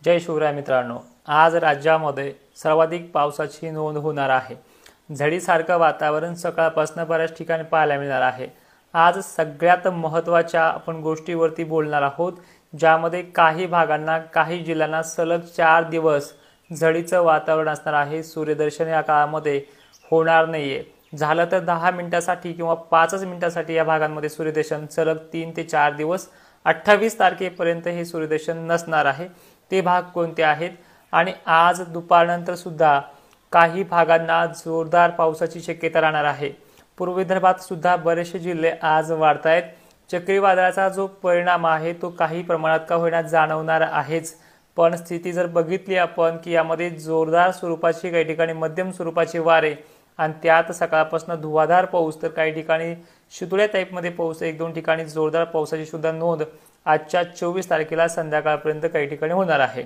जय शिवराय मित्रांनो, आज राज्यामध्ये सर्वाधिक पावसाची नोंद होणार आहे। झडीसारखं वातावरण सकाळपासून बऱ्याच ठिकाणी पाहायला मिळणार आहे। आज सगळ्यात महत्त्वाच्या आपण गोष्टीवरती बोलणार आहोत, ज्यामध्ये काही भागांना काही जिल्ह्यांना सलग 4 दिवस झडीचं वातावरण असणार आहे। सूर्यदर्शन या काळामध्ये होणार नाहीये। झालं तर 10 मिनिटांसाठी किंवा 5 मिनिटांसाठी या भागांमध्ये सूर्यदर्शन सलग 3 ते 4 दिवस 28 तारखेपर्यंत हे सूर्यदर्शन नसणार आहे। ते भाग कोणते आहेत आणि आज दुपारनंतर सुद्धा काही भागांना जोरदार पावसाची शक्यता राहणार आहे। पूर्व विदर्भात सुद्धा बरेचसे जिल्हे आज वाढतायत। चक्रीवादळाचा जो परिणाम आहे तो काही प्रमाणात का होईना जाणवणार आहेच, पण स्थिती जर बघितली आपण की यामध्ये जोरदार स्वरूपाची काही ठिकाणी मध्यम स्वरूपाचे वारे आणि त्यात सकाळपासून धुवाधार पाऊस, तर काही ठिकाणी शितोड्या टाईपमध्ये पाऊस, 1-2 ठिकाणी जोरदार पावसाची सुद्धा नोंद आजच्या 24 तारखेला संध्याकाळपर्यंत काही ठिकाणी होणार आहे।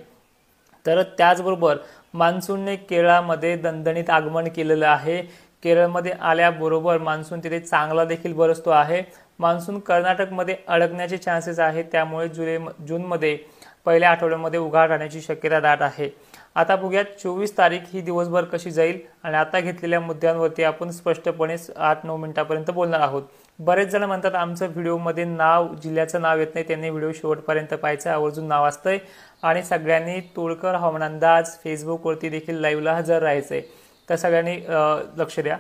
तर त्याचबरोबर मान्सूनने केरळमध्ये दणदणीत आगमन केलेलं आहे। केरळमध्ये आल्याबरोबर मान्सून तिथे चांगला देखील बरसतो आहे। मान्सून कर्नाटकमध्ये अडकण्याचे चान्सेस आहेत, त्यामुळे जूनमध्ये पहिल्या आठवड्यामध्ये उघाड राहण्याची शक्यता दाट आहे। आता बघूया 24 तारीख ही दिवसभर कशी जाईल आणि आता घेतलेल्या मुद्द्यांवरती आपण स्पष्टपणे 8-9 मिनिटांपर्यंत बोलणार आहोत। बरेच जण म्हणतात आमचं व्हिडिओमध्ये नाव जिल्ह्याचं नाव येत नाही, त्यांनी व्हिडिओ शेवटपर्यंत पाहायचा, आवर्जून नाव असतंय आणि सगळ्यांनी तोडकर हवामान अंदाज फेसबुकवरती देखील लाईव्हला हजर राहायचंय, तर सगळ्यांनी लक्ष द्या।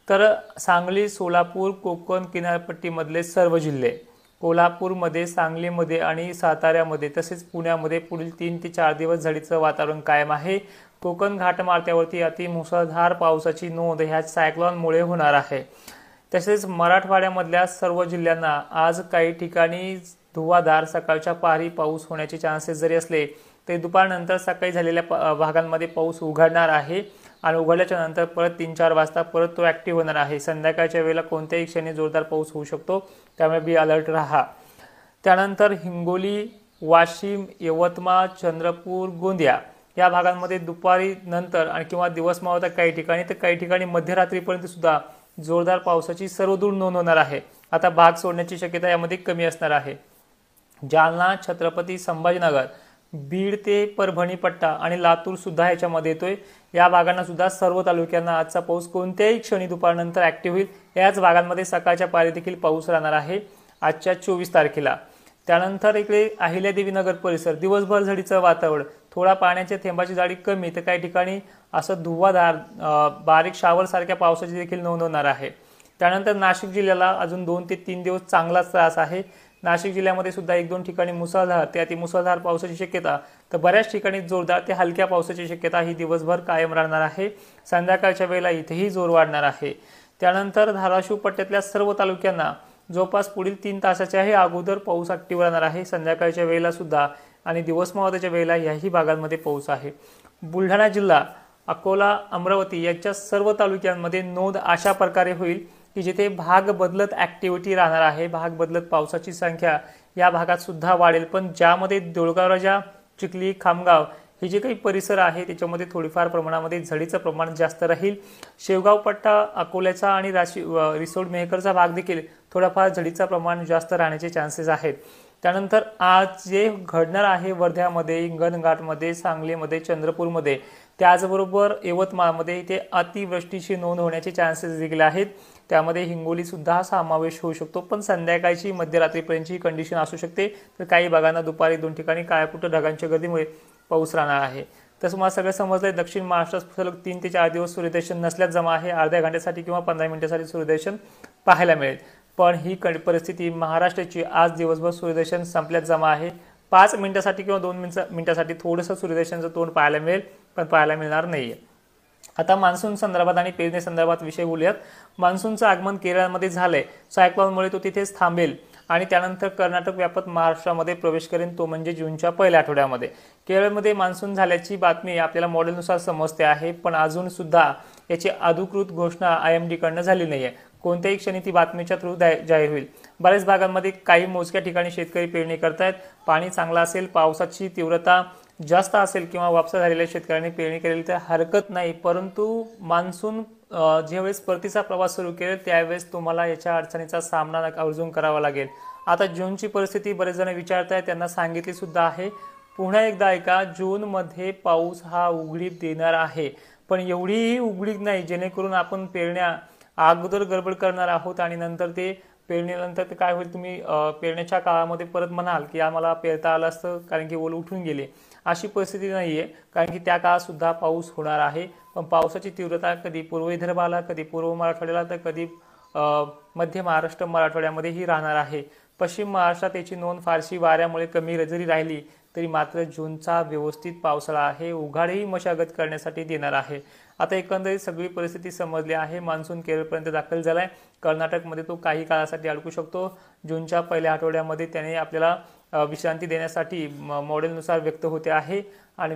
तर सांगली, सोलापूर, कोकण किनारपट्टीमधले सर्व जिल्हे, कोल्हापूरमध्ये, सांगलीमध्ये आणि साताऱ्यामध्ये तसेच पुण्यामध्ये पुढील 3 ते 4 दिवस झडीचं वातावरण कायम आहे। कोकण घाटमार्गावरती अतिमुसळधार पावसाची नोंद ह्या सायक्लोनमुळे होणार आहे। तसेच मराठवाड्यामधल्या सर्व जिल्ह्यांना आज काही ठिकाणी धुवाधार सकाळच्या पारी पाऊस होण्याचे चान्सेस जरी असले तरी दुपारनंतर सकाळी झालेल्या भागांमध्ये पाऊस उघडणार आहे आणि उघडल्याच्या नंतर परत 3-4 वाजता परत तो ॲक्टिव्ह होणार आहे। संध्याकाळच्या वेळेला कोणत्याही क्षणी जोरदार पाऊस होऊ शकतो, त्यामुळे बी अलर्ट राहा। त्यानंतर हिंगोली, वाशिम, यवतमाळ, चंद्रपूर, गोंदिया या भागांमध्ये दुपारी नंतर आणि किंवा दिवस मावळता काही ठिकाणी तर काही ठिकाणी मध्यरात्रीपर्यंत सुद्धा जोरदार पावसाची सर्वदूर नोंद होणार आहे। आता भाग सोडण्याची शक्यता यामध्ये कमी असणार आहे। जालना, छत्रपती संभाजीनगर, बीड ते परभणी पट्टा आणि लातूर सुद्धा याच्यामध्ये येतोय। या भागांना सुद्धा सर्व तालुक्यांना आजचा पाऊस कोणत्याही क्षणी दुपारनंतर ॲक्टिव्ह होईल। याच भागांमध्ये सकाळच्या पारी देखील पाऊस राहणार आहे आजच्या 24 तारखेला। त्यानंतर इकडे अहिल्यादेवी नगर परिसर दिवसभर झडीचं वातावरण, थोडा पाण्याच्या थेंबाची जाडी कमी तर काही ठिकाणी असं धुवाधार बारीक शावर सारख्या पावसाची देखील नोंद होणार आहे। त्यानंतर नाशिक जिल्ह्याला अजून 2 ते 3 दिवस चांगलाच त्रास आहे। नाशिक जिल्ह्यामध्ये सुद्धा 1-2 ठिकाणी मुसळधार ते अतिमुसळधार पावसाची शक्यता, तर बऱ्याच ठिकाणी जोरदार ते हलक्या पावसाची शक्यता ही दिवसभर कायम राहणार आहे। संध्याकाळच्या वेळेला इथेही जोर वाढणार आहे। त्यानंतर धाराशिव पट्ट्यातल्या सर्व तालुक्यांना जवळपास पुढील 3 तासाच्याही अगोदर पाऊस ॲक्टिव्ह राहणार आहे संध्याकाळच्या वेळेला सुद्धा, आणि दिवस मावळत्याच्या वेळेला याही भागांमध्ये पाऊस आहे। बुलढाणा जिल्हा, अकोला, अमरावती यांच्या सर्व तालुक्यांमध्ये नोंद अशा प्रकारे होईल की जिथे भाग बदलत ॲक्टिव्हिटी राहणार आहे, भाग बदलत पावसाची संख्या या भागात सुद्धा वाढेल, पण ज्यामध्ये देऊळगाव राजा, चिखली, खामगाव हे जे काही परिसर आहे त्याच्यामध्ये थोडीफार प्रमाणामध्ये झडीचं प्रमाण जास्त राहील। शेवगाव पट्टा, अकोल्याचा आणि रिसोड मेहकरचा भाग देखील थोडाफार झडीचं प्रमाण जास्त राहण्याचे चान्सेस आहेत। त्यानंतर आज जे घडणार आहे वर्ध्यामध्ये, हिंगणघाटमध्ये, सांगलीमध्ये, चंद्रपूरमध्ये, त्याचबरोबर यवतमाळमध्ये इथे अतिवृष्टीची नोंद होण्याचे चान्सेस देखील आहेत। त्यामध्ये हिंगोली सुद्धा समावेश होऊ शकतो, पण संध्याकाळची मध्यरात्रीपर्यंतची कंडिशन असू शकते। तर काही भागांना दुपारी 2 ठिकाणी काळ्याकुट्ट ढगांच्या गर्दीमुळे पाऊस राहणार आहे। तसं मला सगळं समजलंय, दक्षिण महाराष्ट्रात सलग 3 ते 4 दिवस सूर्यदर्शन नसल्यास जमा आहे। अर्ध्या घंट्यासाठी किंवा 15 मिनिटांसाठी सूर्यदर्शन पाहायला मिळेल, पण ही परिस्थिती महाराष्ट्राची आज दिवसभर सूर्यदर्शन संपल्यास जमा आहे। 5 मिनिटांसाठी किंवा 2 मिनिटांसाठी थोडंसं सूर्यदर्शनचं तोंड पाहायला मिळेल, पण पाहायला मिळणार नाहीये। आता मान्सून संदर्भात आणि पेरणी संदर्भात विषय बोलूयात। मान्सूनचं आगमन केरळमध्ये झालंय, सायक्लोनमुळे तो तिथेच थांबेल आणि त्यानंतर कर्नाटक व्यापत महाराष्ट्रामध्ये प्रवेश करेल, तो म्हणजे जूनच्या पहिल्या आठवड्यामध्ये। केरळमध्ये मान्सून झाल्याची बातमी आपल्याला मॉडेलनुसार समजते आहे, पण अजून सुद्धा याची अधिकृत घोषणा IMD कडनं झाली नाहीये। कोणत्याही क्षणी ती बातमीच्या थ्रू जाहीर होईल। बऱ्याच भागांमध्ये काही मोजक्या ठिकाणी शेतकरी पेरणी करतायत। पाणी चांगलं असेल, पावसाची तीव्रता जास्त असेल किंवा वापसा झालेल्या शेतकऱ्यांनी पेरणी केलेली तर हरकत नाही, परंतु मान्सून ज्यावेळेस परतीचा प्रवास सुरू केला त्यावेळेस तुम्हाला याच्या अडचणीचा सामना आवर्जून करावा लागेल। आता जूनची परिस्थिती बरेच जण विचारतायत, त्यांना सांगितली सुद्धा आहे, पुन्हा एकदा ऐका, जूनमध्ये पाऊस हा उघडीप देणार आहे, पण एवढीही उघडीप नाही जेणेकरून आपण पेरण्या अगोदर गडबड करणार आहोत आणि नंतर ते पेरणीनंतर ते काय होईल, तुम्ही पेरण्याच्या काळामध्ये परत म्हणाल की आम्हाला पेरता आलं असतं कारण की ओल उठून गेले. अशी परिस्थिती नाही आहे, कारण की त्या काळात सुद्धा पाऊस होणार आहे. पण पावसाची तीव्रता कधी पूर्व विदर्भाला, कधी पूर्व मराठवाड्याला, तर कधी मध्य महाराष्ट्र मराठवाड्यामध्येही राहणार आहे. पश्चिम महाराष्ट्रात याची नोंद फारशी वाऱ्यामुळे कमी जरी राहिली तरी मात्र जूनचा व्यवस्थित पावसाळा आहे, उघाडही मशागत करण्यासाठी देणार आहे. आता एकंदरीत सगळी परिस्थिती समजली आहे. मान्सून केरळपर्यंत दाखल झालाय. कर्नाटकमध्ये तो काही काळासाठी अडकू शकतो. जूनच्या पहिल्या आठवड्यामध्ये त्याने आपल्याला विश्रांती देण्यासाठी मॉडेलनुसार व्यक्त होते आहे. आणि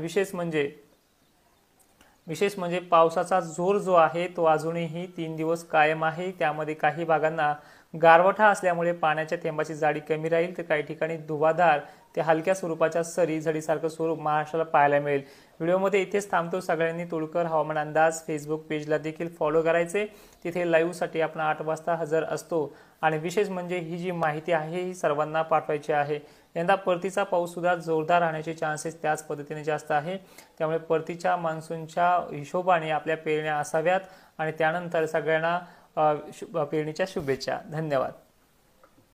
विशेष म्हणजे पावसाचा जोर जो आहे तो अजूनही 3 दिवस कायम आहे. त्यामध्ये काही भागांना गारवठा असल्यामुळे पाण्याच्या थेंबाची जाडी कमी राहील, तर काही ठिकाणी धुवाधार ते हलक्या स्वरूपाच्या सरी झडीसारखं स्वरूप महाराष्ट्राला पाहायला मिळेल. व्हिडिओमध्ये इथेच थांबतो. सगळ्यांनी तुळकर हवामान अंदाज फेसबुक पेजला देखील फॉलो करायचे. तिथे लाईव्हसाठी आपण 8 वाजता हजर असतो. आणि विशेष म्हणजे ही जी माहिती आहे ही सर्वांना पाठवायची आहे. यंदा परतीचा पाऊस सुद्धा जोरदार राहण्याचे चान्सेस त्याच पद्धतीने जास्त आहे. त्यामुळे परतीच्या मान्सूनच्या हिशोबाने आपल्या पेरण्या असाव्यात. आणि त्यानंतर सगळ्यांना पेरणीच्या शुभेच्छा. धन्यवाद.